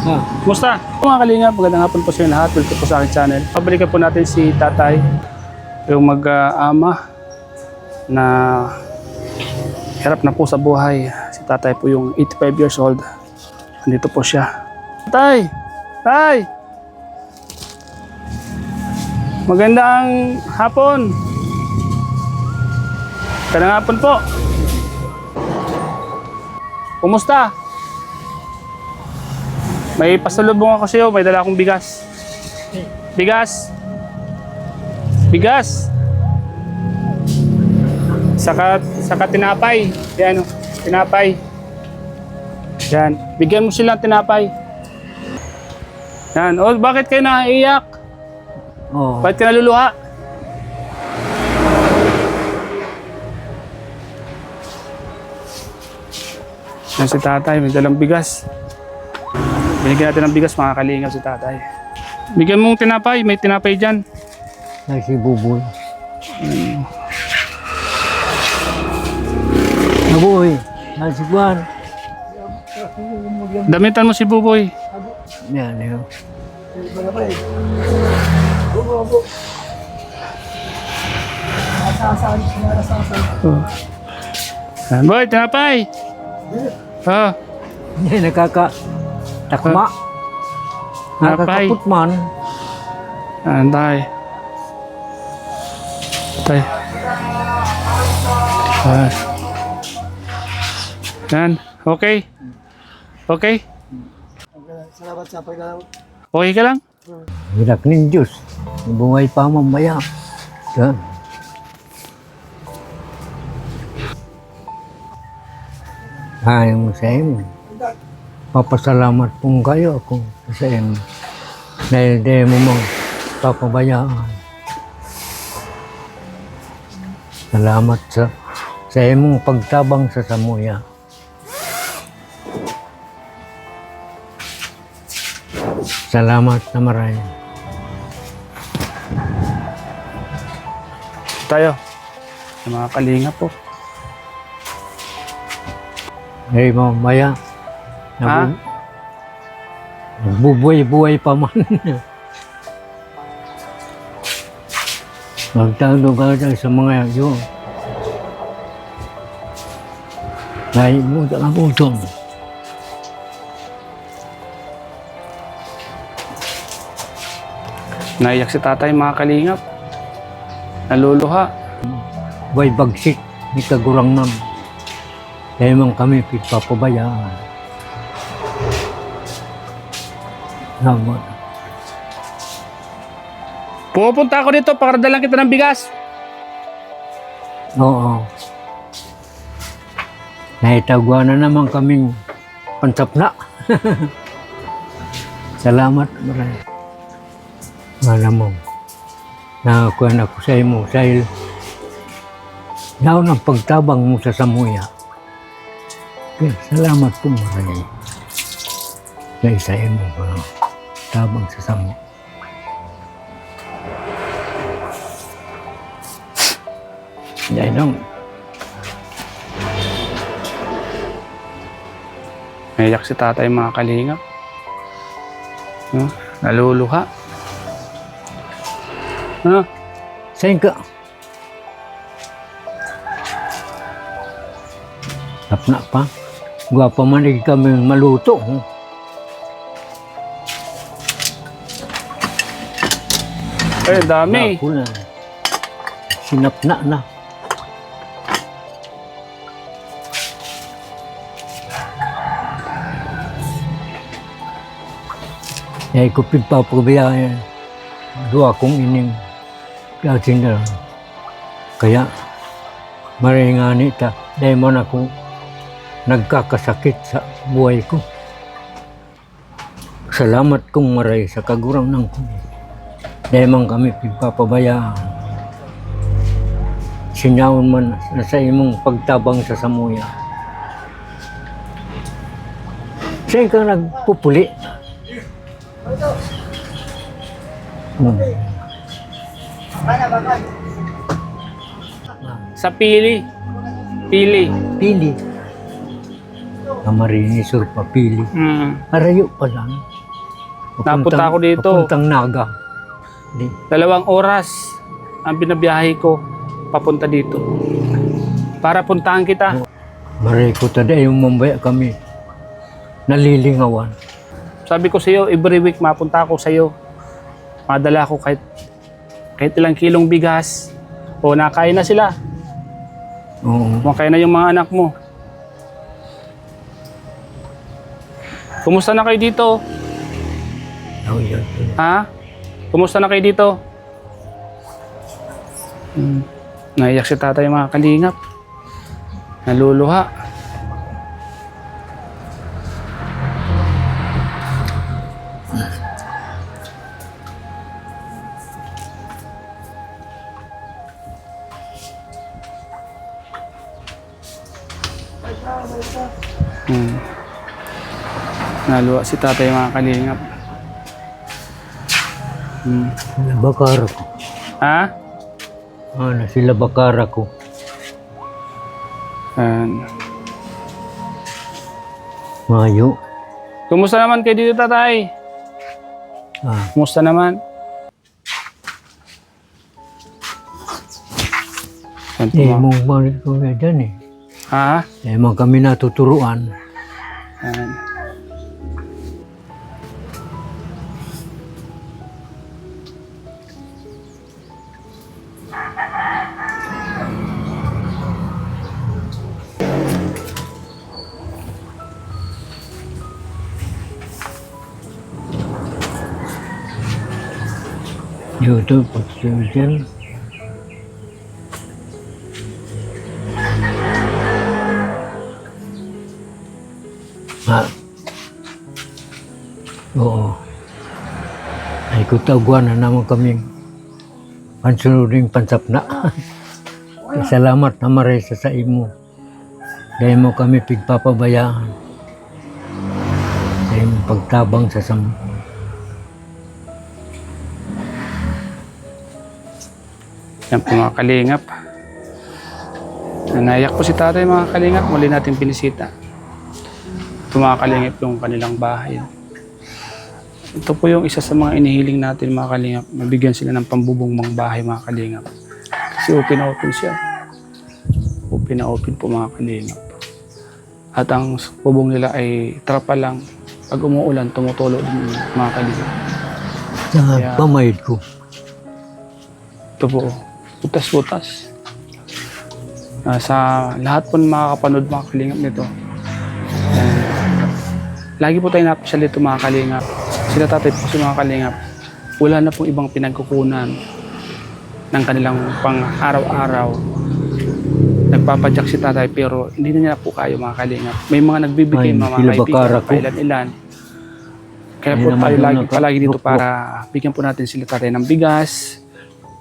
Kumusta? Mga kalingap, magandang hapon po sa inyo lahat. Welcome po sa aking channel. Pabalikan po natin si tatay, yung mag-ama na hirap na po sa buhay. Si tatay po yung 85 years old. Nandito po siya. Tay! Tay! Magandang hapon. Magandang hapon po. Kumusta? May pasalubong ako sa iyo, may dala akong bigas. Bigas. Bigas. Saka tinapay. Yan, tinapay. Yan. Bigyan mo silang tinapay. Yan. Oh, bakit kayo naiiyak? Oh. Bakit ka naluluha? Yan si tatay, may dalang bigas. Binigyan natin ng bigas, mga kalingap si tatay. Bigyan mong tinapay, may tinapay dyan. Ay, si Buboy. Buboy, ay si Juan. Damitan mo si Buboy. Yan, yun. Oh. Yan, boy, tinapay. Oh. Hindi, nakakatakma. Napay. Nakakaput man. Yan, tay. Tay. Yan, okay. Okay. Salamat sa pagdalaw. Okay ka lang? Hirak ng Diyos. Buhay pa mamaya. Yan. Ayaw mo sa inyo. Papasalamat pong kayo ako sa inyo. Dahil di mo mang papabayaan. Salamat sa imong pagtabang sa Samuya. Salamat na marami. Tayo. Yung mga kalinga po. Ngayon mamaya, Ha? nagbubuhay-buhay pa man. Magtalo ka dyan sa mga yun. Dahil mo sa kabutong. Naiyak si tatay, mga kalingap. Naluluha. Buhay bagsik, ni kagurang nam. Dahil man kami pagpapabayaan. Naman. Pupunta ako dito para dalang kita ng bigas. Oo. Naitagwa na naman kaming pansapna. Salamat marami. Alam mo, nakakuhan ako sa imo dahil naon ang pagtabang mo sa Samuya. Kaya salamat po marami. Dahil sa imo tabang sa Samuya. Dahil lang. Naiyak si tatay, mga kalingap. No? Naluluha. Ano? Saan ka? Tapna pa. Gwapa manig kami maluto. Eh, dami. Ako na. Sinapna na. Eh, ko pagpapabayaan. Dua kong ining klaseng na. Kaya, maringani ta. Dahil man ako nagkakasakit sa buhay ko. Salamat kong maray sa kagurang ng ko. Dahil man kami pagpapabayaan. Sinyawan man sa imong pagtabang sa Samuya. Saan ka nagpupuli? Sa pili. Pili. Pili. Kamarinisor pa pili. Mm. Arayo pa lang. Napunta ako dito. Papuntang Naga. Di. 2 oras ang binabiyahe ko papunta dito. Para puntahan kita. Maray ko tada yung mambaya kami. Nalilingawan. Sabi ko sa iyo, every week mapunta ako sa iyo. Madala ko kahit ilang kilong bigas. O nakain na sila. Oo. Kumakain na yung mga anak mo. Kumusta na kayo dito? Oh, yun. Ha? Kumusta na kayo dito? Naiyak si tatay mga kalingap. Naluluha. Naluwa si tatay mga kalingap. Sila bakara ko. Ha? Sila bakara ko. Mayo. Kumusta naman kayo dito tatay? Kumusta naman? Mong balik ko nga dyan eh. Ha? Mong kami natuturuan. Ayan. Dito, pagsunod dyan. Oo. Ay kutagwan na naman kaming pansunoding pansapna. Salamat na maresa sa imo. Dahil mo kami pigpapabayaan. Dahil mo pagtabang sa Yan po mga kalingap. Nanayak po si tatay mga kalingap. Muli natin binisita. Ito mga kalingap yung kanilang bahay. Ito po yung isa sa mga inihiling natin mga kalingap. Mabigyan sila ng pambubong bahay mga kalingap. Kasi open na open siya. Open na open po mga kalingap. At ang bubong nila ay trapa lang. Pag umuulan, tumutulo din mga kalingap. sa pamayad ko. Ito po. Butas-butas. Sa lahat po ng makakapanood mga kalingap nito. Lagi po tayo napasyal dito mga kalingap. Sila tatay po sa mga kalingap. Wala na pong ibang pinagkukunan ng kanilang pang araw-araw. Nagpapadyak si tatay pero hindi na niya po kayo mga kalingap. May mga nagbibigay mga kaibigan pa ilan-ilan. Kaya po tayo palagi dito para bigyan po natin sila tatay ng bigas.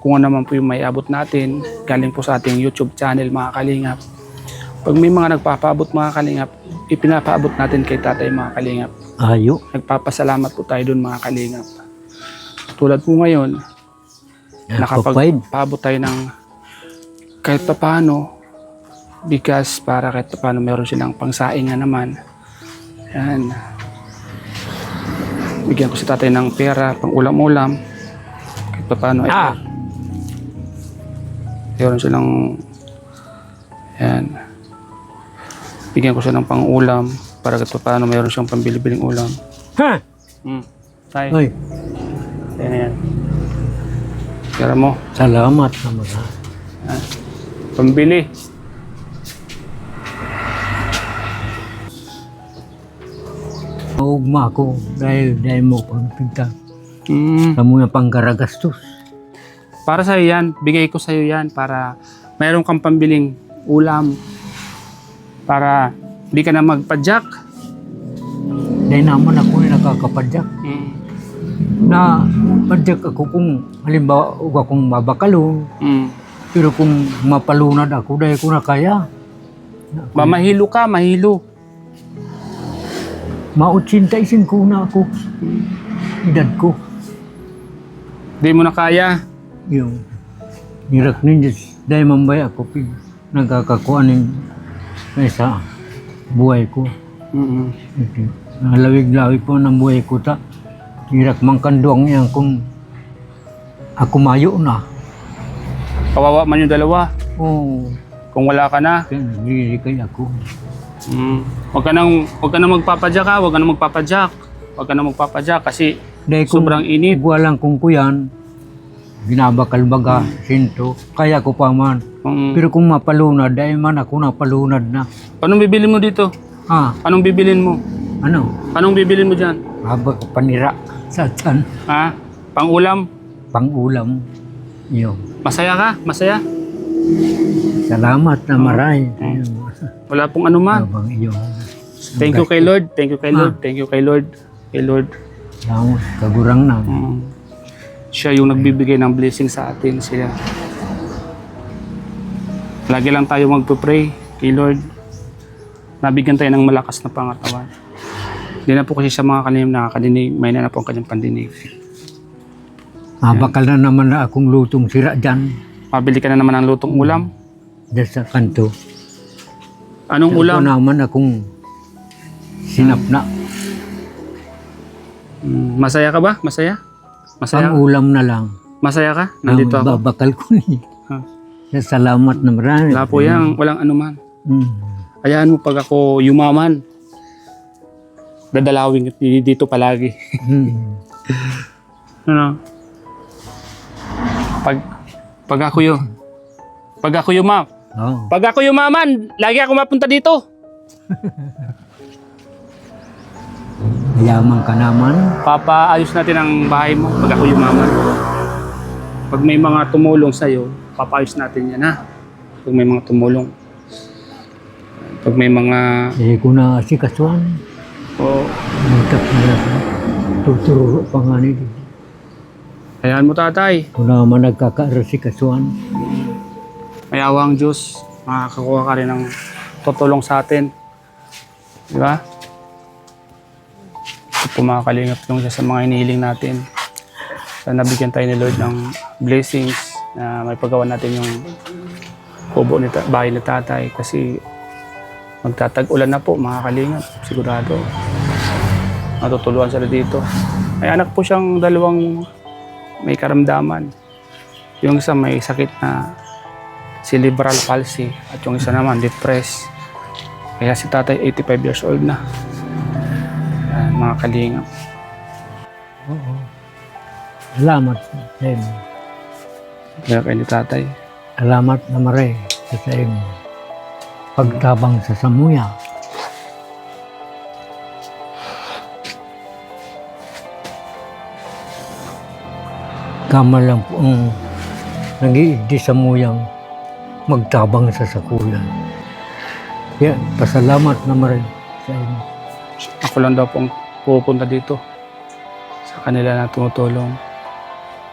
Kung ano naman po yung may abot natin, galing po sa ating YouTube channel mga kalingap. Pag may mga nagpapaabot mga kalingap, ipinapaabot natin kay tatay mga kalingap. Ayo. Nagpapasalamat po tayo doon mga kalingap. Tulad po ngayon, nakapagpaabot tayo ng kahit paano, bigas para kahit paano meron silang pangsaing na naman. Yan. Bigyan ko si tatay ng pera, pang ulam-ulam. Kahit paano meron silang yan. Bigyan ko siya ng pang-ulam para kahit paano meron siyang pambili-biling ulam. Ha? Tay. Ay, Yan na yan. Pera mo. salamat naman ha. Pambili. Maugma ako dahil mo pagpinta. Mm. Sa mga panggaragastos. Para sa'yo yan. Bigay ko sa'yo yan para mayroon kang pambiling ulam. Para di ka na magpadyak. Dahil naman ako na nakakapadyak. Na padyak ako kung halimbawa huwag akong mabakalong. Pero kung mapalunad ako dahil ko na kaya. Mahilo ka, mahilo. Ma-85 ko na ako. Edad ko. Di mo na kaya. Yung nirak ninjas. Dahil mambay ako nagkakakuan ng sa buhay ko. Nalawig-lawig po ng buhay ko ta. Hirak mang kanduang yan kung ako mayo na. Kawawa man yung dalawa. Oo. Kung wala ka na. Kaya naglilikay ako. Huwag ka nang magpapadyak ha. Huwag ka nang magpapadyak. Huwag ka nang magpapadyak kasi Dahil kung sobrang init. walang kung kuyan, binabakal baga, sinto, kaya ko pa man. Pero kung mapalunad, dahil man ako napalunad na. Anong bibilin mo dito? Ha? Anong bibilin mo? Ano? Anong bibilin mo dyan? Haba ko panira sa tiyan. Ha? Pang-ulam? Pang-ulam. Yun. Masaya ka? Masaya? Salamat na maray. Wala pong anuman. Abang iyo. Thank you kay Lord. Thank you kay Lord. Thank you kay Lord. Kay Lord. Salamat. Kagurang na. Siya yung nagbibigay ng blessing sa atin. Siya. Lagi lang tayo magpo-pray kay Lord. Nabigyan tayo ng malakas na pangatawan. Hindi na po kasi sa mga kaniyang nakakadinig. May na po ang kanyang pandinig. Bakal na naman na akong lutong sira dyan. Mabili ka na naman ng lutong ulam. Dyan sa kanto. Anong ulam? Ito naman akong sinapna. Masaya ka ba? Masaya? Masaya? Pang-ulam na lang. Masaya ka? Nandito ako. Babakal ko ni. Ha? Salamat na marami. Wala po yan. Walang anuman. Hmm. Hayaan mo pag ako yumaman. Dadalawin dito palagi. Hmm. Ano? Pag ako yumam. Oh. Pag ako yumaman, lagi ako mapunta dito. Mayaman ka naman. Papaayos natin ang bahay mo pag ako yumaman. Pag may mga tumulong sa'yo, papaayos natin yan ha. Pag may mga tumulong. Pag may mga... Eh, kung na si Kaswan, magtap na tuturo pa nga nito. Hayaan mo tatay. Kung naman nagkakaroon si Kaswan. May awa ang Diyos. Makakakuha ka rin ng tutulong sa atin. Di ba? Ito po mga kalingap yung isa sa mga inihiling natin. Sana nabigyan tayo ni Lord ng blessings na may paggawa natin yung kubo ni bahay ni tatay kasi magtatag-ulan na po mga kalingap. Sigurado. Matutuluan sila dito. May anak po siyang dalawang may karamdaman. Yung isa may sakit na cerebral palsy at yung isa naman depressed. Kaya si tatay 85 years old na. Yan, mga kalingap. Oo. Salamat sa inyo. Kaya kay ni tatay. Salamat na maray sa inyo. Pagtabang sa samuya. Kama lang po ang nag-iigdi sa muyang magtabang sa sakulan. Kaya pasalamat na maray sa inyo. Ako lang daw pong pupunta dito. Sa kanila na tumutulong.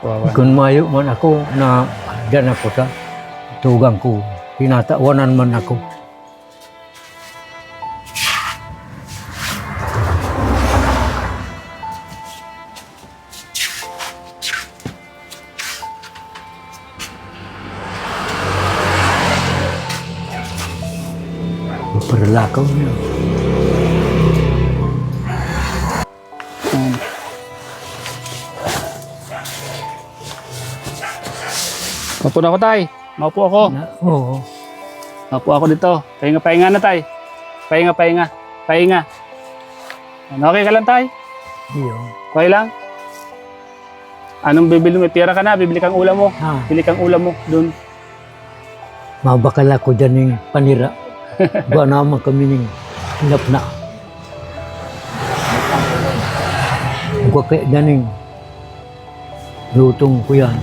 Wawa. Kung mayo man ako na dyan ako sa tugang ko, tinatawanan man ako. Perlakaw niya. Maupo na ako tay. Maupo ako. Oo. Maupo ako dito. Pahinga na tay. Pahinga. Okay ka lang tay? Iyo. Okay lang? Anong bibili mo? May pera ka na, bibili kang ulam mo. Ha, Bili kang ulam mo doon. mabakal ako dyan ng panira. Ba naman kami ng hinap na. Huwag kaya dyan ng lutong ko yan.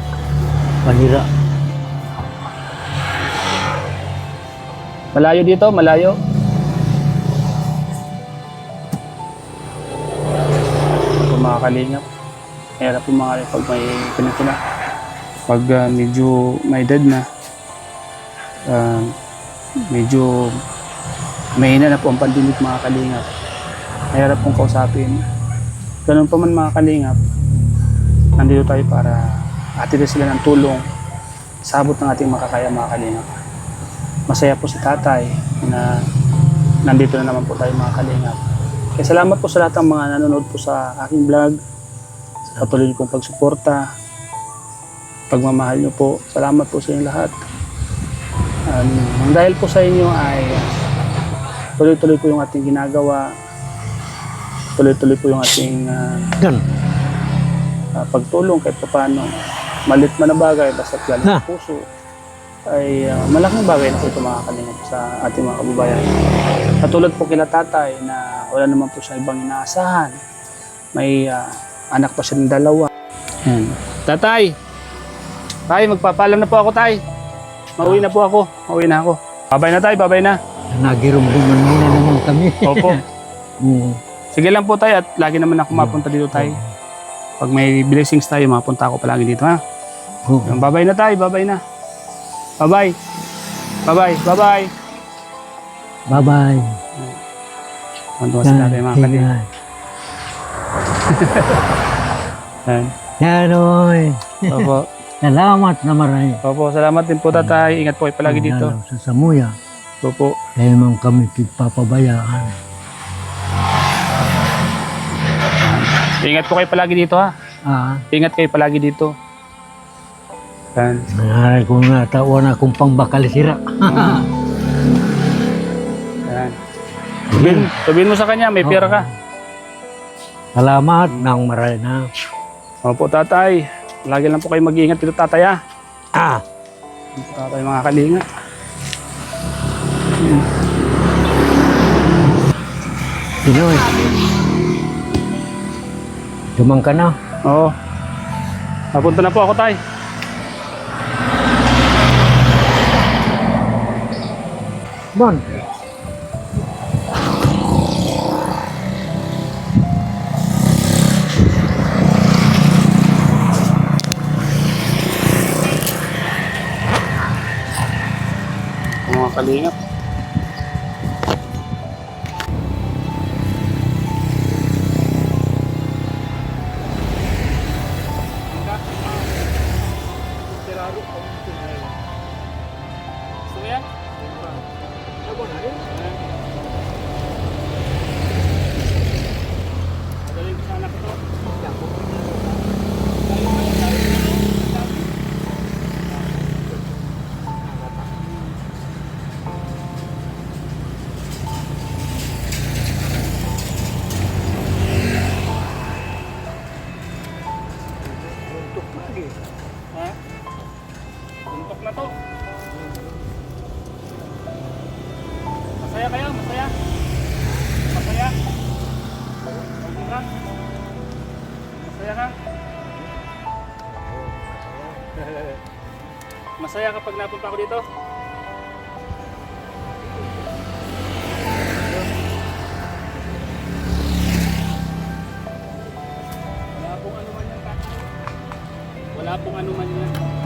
Panira. Malayo dito, malayo. Kung mga kalingap, hirap po mga pag may ganito na. Pag medyo may edad na, medyo mahina na po ang pandemic mga kalingap. Mahirap pong kausapin. Ganun pa man mga kalingap, nandito tayo para atid sila ng tulong sa abot ng ating makakaya mga kalingap. Masaya po si tatay na nandito na naman po tayo mga kalingap. Kaya salamat po sa lahat ng mga nanonood po sa aking vlog. patuloy pong pagsuporta, pagmamahal niyo po. Salamat po sa inyo lahat. Dahil po sa inyo ay tuloy-tuloy po yung ating ginagawa, tuloy-tuloy po yung ating Yan. pagtulong kahit paano. Malit man na bagay, basta galing sa puso, ay malaking bagay na po ito mga kalingap sa ating mga kababayan. Katulad po kila tatay na wala naman po siya ibang inaasahan. May anak pa siya ng 2. Yan. Tatay! Tay, magpapaalam na po ako, tay. Mauwi na po ako. Mauwi na ako. Babay na, tay. Babay na. Nagirumduman muna naman kami. Opo. Oo. Sige lang po, tay. At lagi naman ako mapunta dito, tay. Pag may blessings tayo, mapunta ako palagi dito, ha? Oo. Babay na, tay. Babay na. Babay. Babay. Babay. Bye-bye. Mantuwa si tatay, mga kalingap. Yan. Yan, oy. Opo. Salamat na marami. Opo, salamat din po, tatay. Ingat po kayo palagi dito. Sa Samuya. Opo. Dahil man kami pagpapabayaan. Ingat po kayo palagi dito, ha? Ingat kayo palagi dito. Yan. Nangaral ko nga, taon akong pangbakal sira. Yan. Sabihin mo sa kanya, may pera ka. Salamat ng marami na. Opo, tatay. Lagi lang po kayo mag-iingat dito, tatay, ha? Opo, tatay, mga kalinga. Pinoy. Dumang ka na. Oo. Napunta na po ako, tay. Bon. Mga kalingap. Gusto mo yan? Magaling ko sana ko to. Ha? Tuntok na to. Masaya kayo? Masaya? Masaya? Okay ka? Masaya ka? Masaya kapag napunta ako dito? Wala pong ano man yan, Kaka. Wala pong ano man yan.